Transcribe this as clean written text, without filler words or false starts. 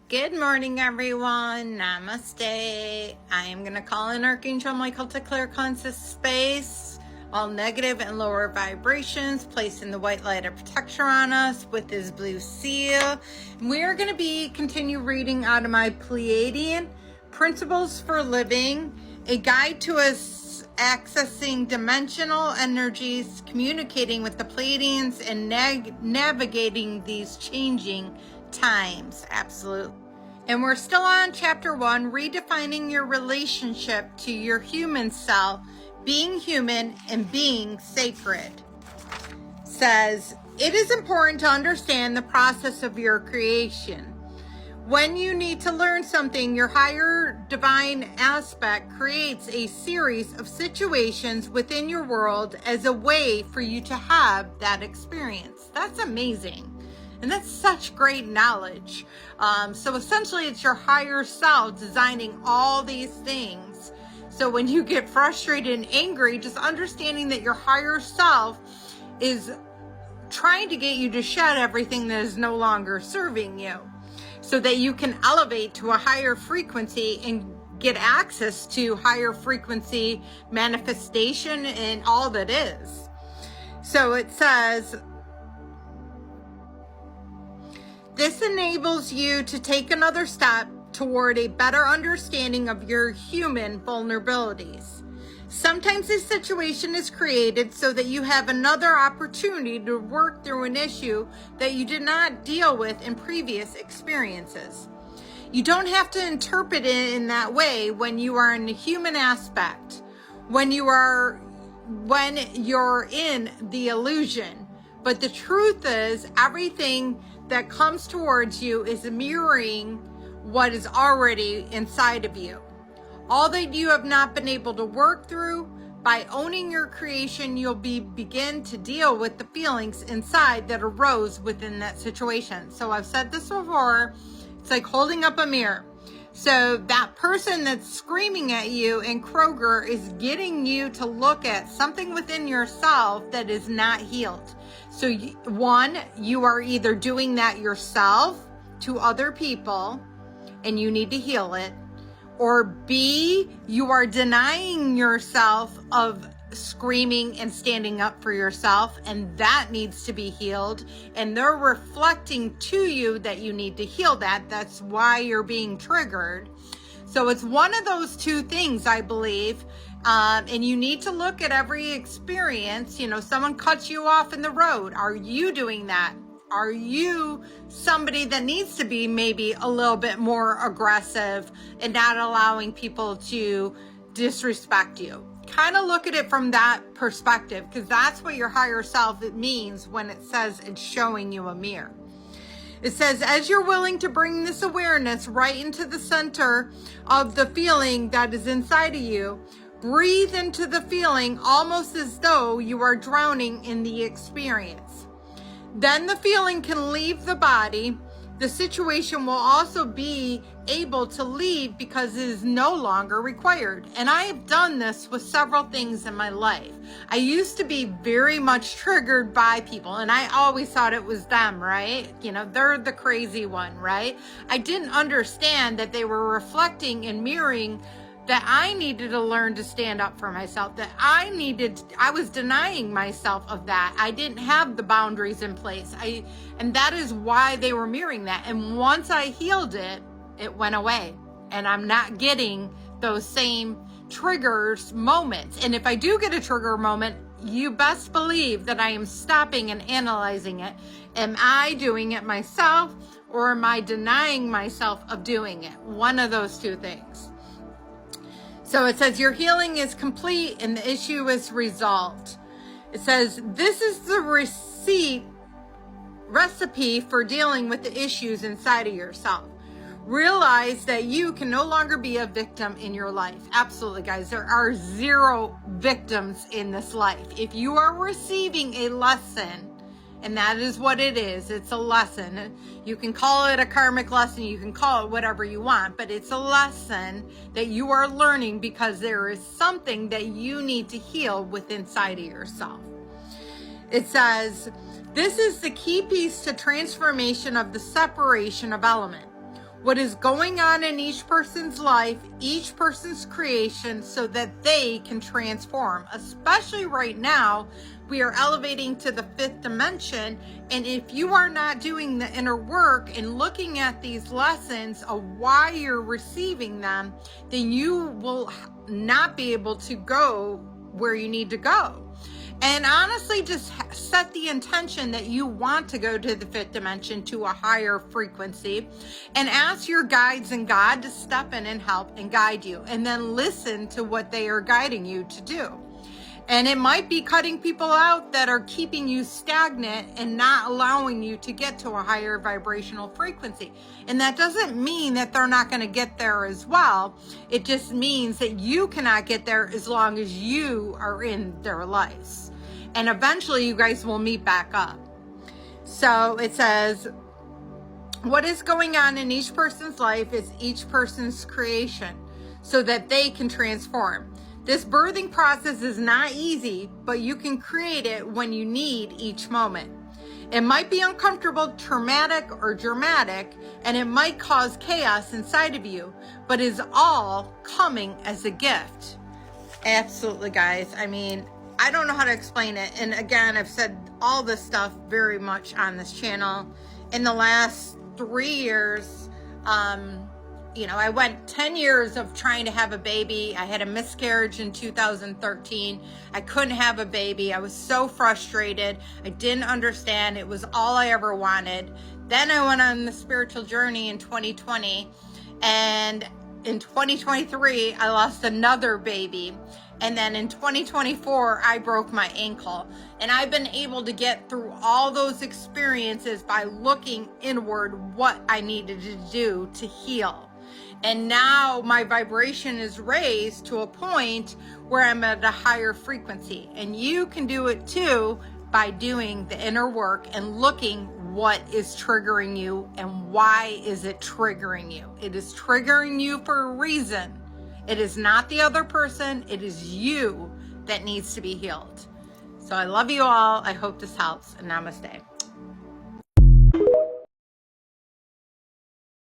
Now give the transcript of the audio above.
Good morning, everyone. Namaste. I am going to call in Archangel Michael to clear conscious space, all negative and lower vibrations, placing the white light of protection on us with his blue seal. We are going to continue reading out of my Pleiadian Principles for Living, a guide to us accessing dimensional energies, communicating with the Pleiadians, and navigating these changing times. Absolutely. And we're still on chapter 1, redefining your relationship to your human self, being human and being sacred. Says, it is important to understand the process of your creation. When you need to learn something, your higher divine aspect creates a series of situations within your world as a way for you to have that experience. That's amazing. And that's such great knowledge. So essentially it's your higher self designing all these things. So when you get frustrated and angry, just understanding that your higher self is trying to get you to shed everything that is no longer serving you, so that you can elevate to a higher frequency and get access to higher frequency manifestation and all that is. So it says, this enables you to take another step toward a better understanding of your human vulnerabilities. Sometimes a situation is created so that you have another opportunity to work through an issue that you did not deal with in previous experiences. You don't have to interpret it in that way when you are in the human aspect, when you're in the illusion. But the truth is, everything that comes towards you is mirroring what is already inside of you. All that you have not been able to work through, by owning your creation, you'll begin to deal with the feelings inside that arose within that situation. So I've said this before, it's like holding up a mirror. So that person that's screaming at you in Kroger is getting you to look at something within yourself that is not healed. So one, you are either doing that yourself to other people and you need to heal it, or B, you are denying yourself of screaming and standing up for yourself, and that needs to be healed, and they're reflecting to you that you need to heal that. That's why you're being triggered. So it's one of those two things, I believe. And you need to look at every experience. You know, someone cuts you off in the road. Are you doing that? Are you somebody that needs to be maybe a little bit more aggressive and not allowing people to disrespect you? Kind of look at it from that perspective, because that's what your higher self means when it says it's showing you a mirror. It says, as you're willing to bring this awareness right into the center of the feeling that is inside of you, breathe into the feeling almost as though you are drowning in the experience. Then the feeling can leave the body. The situation will also be able to leave because it is no longer required. And I have done this with several things in my life. I used to be very much triggered by people, and I always thought it was them, right? You know, they're the crazy one, right? I didn't understand that they were reflecting and mirroring that I needed to learn to stand up for myself, that I was denying myself of that. I didn't have the boundaries in place. And that is why they were mirroring that. And once I healed it, it went away. And I'm not getting those same triggers moments. And if I do get a trigger moment, you best believe that I am stopping and analyzing it. Am I doing it myself, or am I denying myself of doing it? One of those two things. So it says your healing is complete and the issue is resolved. It says this is the recipe for dealing with the issues inside of yourself. Realize that you can no longer be a victim in your life. Absolutely, guys. There are zero victims in this life. If you are receiving a lesson, and that is what it is. It's a lesson. You can call it a karmic lesson. You can call it whatever you want, but it's a lesson that you are learning because there is something that you need to heal within inside of yourself. It says, this is the key piece to transformation of the separation of element. what is going on in each person's life, each person's creation, so that they can transform. Especially right now, we are elevating to the 5th dimension. And if you are not doing the inner work and looking at these lessons of why you're receiving them, then you will not be able to go where you need to go. And honestly, just set the intention that you want to go to the 5th dimension, to a higher frequency, and ask your guides and God to step in and help and guide you. And then listen to what they are guiding you to do. And it might be cutting people out that are keeping you stagnant and not allowing you to get to a higher vibrational frequency. And that doesn't mean that they're not going to get there as well. It just means that you cannot get there as long as you are in their lives. And eventually you guys will meet back up. So it says, what is going on in each person's life is each person's creation, so that they can transform. This birthing process is not easy, but you can create it when you need each moment. It might be uncomfortable, traumatic, or dramatic, and it might cause chaos inside of you, but is all coming as a gift. Absolutely, guys. I mean, I don't know how to explain it. And again, I've said all this stuff very much on this channel. In the last 3 years, I went 10 years of trying to have a baby. I had a miscarriage in 2013. I couldn't have a baby. I was so frustrated. I didn't understand. It was all I ever wanted. Then I went on the spiritual journey in 2020. And in 2023, I lost another baby. And then in 2024, I broke my ankle. And I've been able to get through all those experiences by looking inward what I needed to do to heal. And now my vibration is raised to a point where I'm at a higher frequency. And you can do it too by doing the inner work and looking what is triggering you and why is it triggering you. It is triggering you for a reason. It is not the other person. It is you that needs to be healed. So I love you all. I hope this helps. And namaste.